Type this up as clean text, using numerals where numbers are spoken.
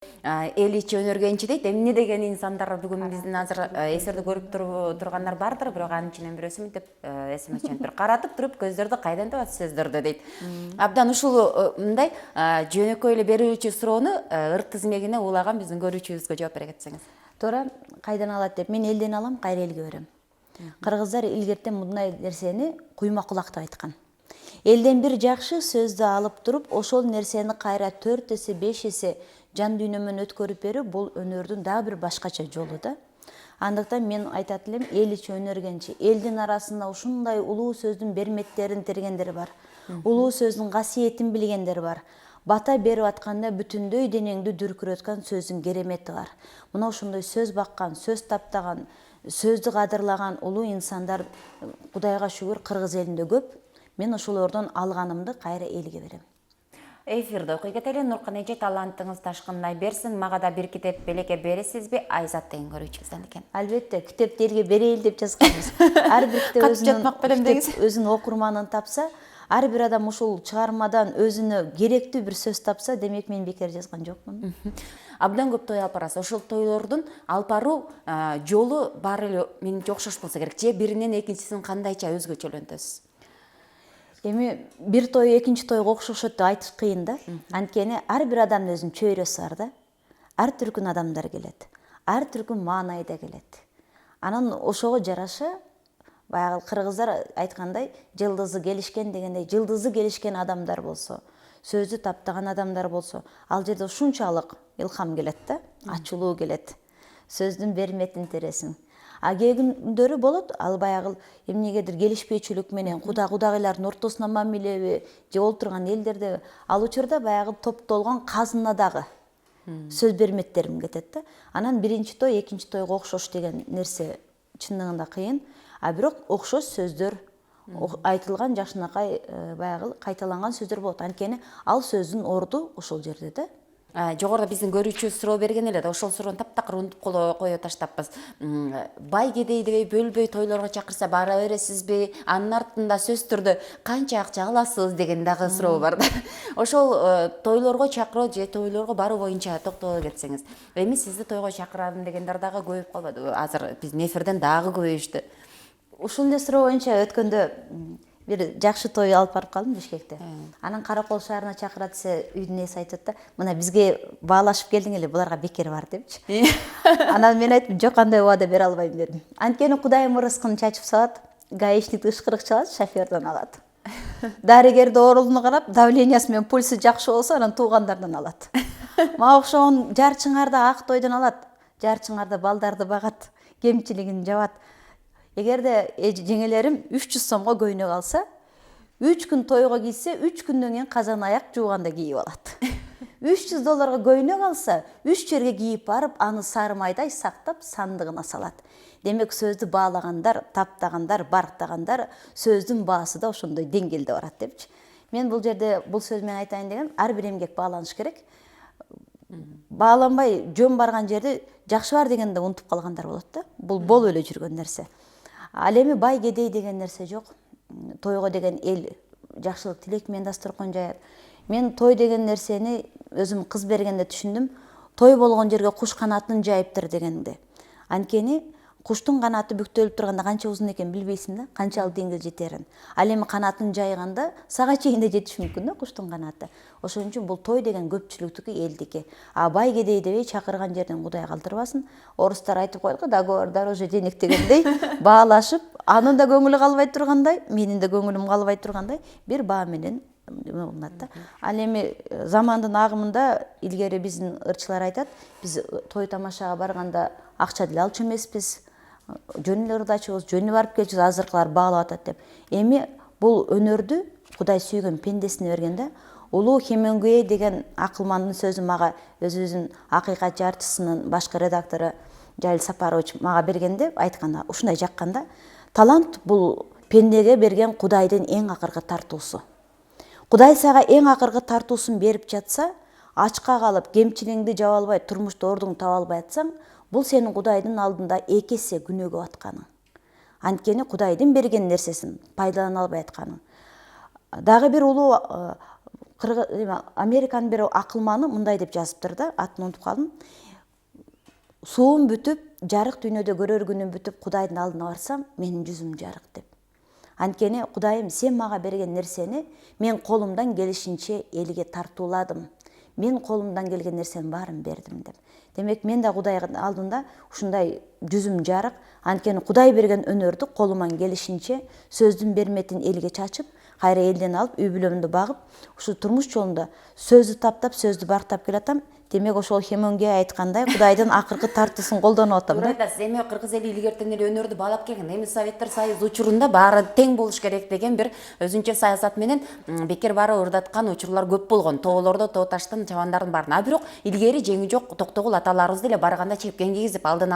эл ичи өнөргөнчү дейт. Эмне деген инсандар бүгүн биздин азыр эфирди көрүп тургандар бардыр, бирок анын ичинен бирөөсү мынтип смс бир каратып туруп көздөрдү кайдан табат сөздөрдү дейт. Абдан ушул мындай жөнөкөй эле берүүчү суроону ырк тизмегине улаган биздин көрүүчүбүзгө жооп бере кетсеңиз. Туура, кайдан алат деп мен элден алам, кайра элге берем. Кыргыздар илгертен мындай нерсени куйма кулактап айткан. Элден бир жакшы сөздү алып туруп, ошол нерсени кайра 4 эсе 5 эсе жан дүйнөмөн өткөрүп берүү бул өнөрдүн дагы бир башкача жолу да. Андыктан мен айтат элем, эл ичи өнөргенчи, элдин арасында ушундай улуу сөздүн берметтерин тергендер бар. Улуу сөздүн касиетин билгендер бар. Бата берип атканда бүтүндөй денеңди дүркүрөткөн сөздүн керемети бар. Мына ошондой сөз баккан, сөз таптаган, сөздү кадырлаган улуу инсандар Кудайга шүгүр кыргыз элинде көп. Мен ошолордон алганымды кайра элге берем. Эфирди окуй кетели. Нуркан эже, талантыңыз ташкындай берсин. Мага да бир китеп белекке бересизби? Айзат деген көрүүчүбүздөн экен. Албетте, китепти элге берейли деп жазганбыз. Ар бир китеп өзүнүн окурманын тапса, ар бир адам ушул чыгармадан өзүнө керектүү бир сөз тапса, демек мен бекер жазган жокмун. Абдан көп той алып барасыз. Ошол тойлордун алып баруу жолу баары эле менимче окшош болсо керек. Же биринен экинчисин кандайча өзгөчөлөнтөсүз? Эми бир той экинчи тойго окшошот деп айтыш кыйын да. Анткени ар бир адамдын өзүнүн чөйрөсү бар да. Ар түркүн адамдар келет. Ар түркүн маанайда келет. Анан ошого жараша баягы кыргыздар айткандай, жылдызы келишкен дегендей, жылдызы келишкен адамдар болсо, сөздү таптаган адамдар болсо, ал жерде ушунчалык илхам келет да, ачылуу келет. Сөздүн берметин тересиң. Кээ күндөрү болот, ал баягы эмнегедир келишпейчүлүк менен кудагыйлардын ортосуна мамилеби же олтурган элдерде, ал учурда баягы топтолгон казынадагы сөз берметтерим кетет да. Анан биринчи той, экинчи тойго окшош деген нерсе чындыгында кыйын. Бирок окшош сөздөр айтылган жакшынакай баягы кайталанган сөздөр болот. Анткени ал сөздүн орду ошол жерде да. Жогоруда биздин көрүүчү суроо берген эле да, ошол суроону таптакыр унутуп кое таштаппыз. Бай кедейдебей бөлбөй тойлорго чакырса бара бересизби? Анын артында сөз түрдө канча акча аласыз деген дагы суроо бар да. Ошол тойлорго чакыруу же тойлорго баруу боюнча токтоло кетсеңиз. Эми сизди тойго чакырам дегендер дагы көбөйүп калбадыбы? Азыр биздин эфирден дагы көбөйүштү. Ушул эле суроо боюнча өткөндө бир жакшы той алып барып калдым Бишкекте. Анан Каракол шаарына чакыра десе, үйдүн ээси айтат да, мына бизге баалашып келдиң эле, буларга бекер бар депчи. Анан мен айттым, жок, андай убада бере албайм дедим. Анткени Кудайым ырыскын чачып салат, гаишник ышкырык чалат, шофёрдон алат. Дарыгерди оорулуна карап, давлениясы менен пульсу жакшы болсо, анан туугандардан алат. Мага окшогон жарчыңарда ак тойдон алат, жарчыңарда балдарды багат, кемчилигин жабат. Эгерде жеңелерим 300 сомго көйнөк алса, 3 күн тойго кийсе, 3 күндөн кийин казан аяк жууганда кийип алат. $300 көйнөк алса, 3 жерге кийип барып, аны сары майдай сактап, сандыгына салат. Демек сөздү баалагандар, таптагандар, барктагандар, сөздүн баасы да ошондой деңгээлде барат депчи. Мен бул жерде бул сөз менен айтайын деген, ар бир эмгек бааланыш керек. Бааланбай жөн барган жерде жакшы бар дегенде унутуп калгандар болот да. Бул болуп эле жүргөн нерсе. Ал эми бай кедей деген нерсе жок. Тойго деген эл жакшылык тилек менен дасторкон жаят. Мен той деген нерсени өзүм кыз бергенде түшүндүм. Той болгон жерге куш канатын жайыптыр дегенде. Анткени куштун канаты бүктөлүп турганда канча узун экен билбейсиң да, канчалык деңгэл жетерин. Ал эми канатын жайганда сага чейин да жетиш мүмкүн да куштун канаты. Ошон үчүн бул той деген көпчүлүктүкү, элдики. Бай кедей дебей чакырган жерден Кудай калтырбасын. Орустар айтып койду, договор дороже денег дегендей, баалашып, анын да көңүлү калбай тургандай, менин да көңүлүм калбай тургандай бир баа менен болот да. Ал эми замандын агымында илгери биздин ырчылар айтат, биз той тамашага барганда акча деле алчу эмеспиз. Жөн эле ырдачыбыз, жөн барып келчүбүз, азыркылар баалап атат деп. Эми бул өнөрдү Кудай сүйгөн пендесине берген да. Улуу Хемингуэй деген акылмандын сөзү мага өзүбүздүн Акыйкат жарчысынын башкы редактору Жалил Сапарович мага бергенде айтканда, ушундай жакканда, талант бул пендеге берген Кудайдын эң акыркы тартуусу. Кудай сага эң акыркы тартуусун берип жатса, ачка калып, кемчилигиңди жаба албай, турмушта ордуңду таба албай атсаң, бул сенин Кудайдын алдында эки эсе күнөөгө атканың. Анткени Кудайдын берген нерсесин пайдалана албай атканың. Дагы бир улуу Американын бир акылманы мындай деп жазыптыр да, атын унутуп калдым. Суум бүтүп, жарык дүйнөдө көрөр күнүм бүтүп, Кудайдын алдына барсам, менин жүзүм жарык деп. Анткени Кудайым, сен мага берген нерсени мен колумдан келишинче элге тартууладым. Мен колумдан келген нерсенин баарын бердим деп. Демек мен да Кудайдын алдында ушундай жүзүм жарык, анткени Кудай берген өнөрдү колуман келишинче сөздүн берметин элге чачып, кайра элден алып, үй бүлөмдү багып, ушу турмуш жолунда сөздү таптап, сөздү бактап келатам. Демек ошол Хемингуэй айткандай, Кудайдын акыркы тартуусун колдонуп атам да. Туура айтасыз. Эми кыргыз эли илгертен эле өнөрдү баалап келген. Эми Советтер Союзу учурунда баары тең болуш керек деген бир өзүнчө саясат менен бекер баары ырдаткан учурлар көп болгон. Тоолордо тоо таштын, чабандардын баарын. А бирок илгери жеңи жок, токтогул аталарыбыз деле барганда чепкен кийгизип алдын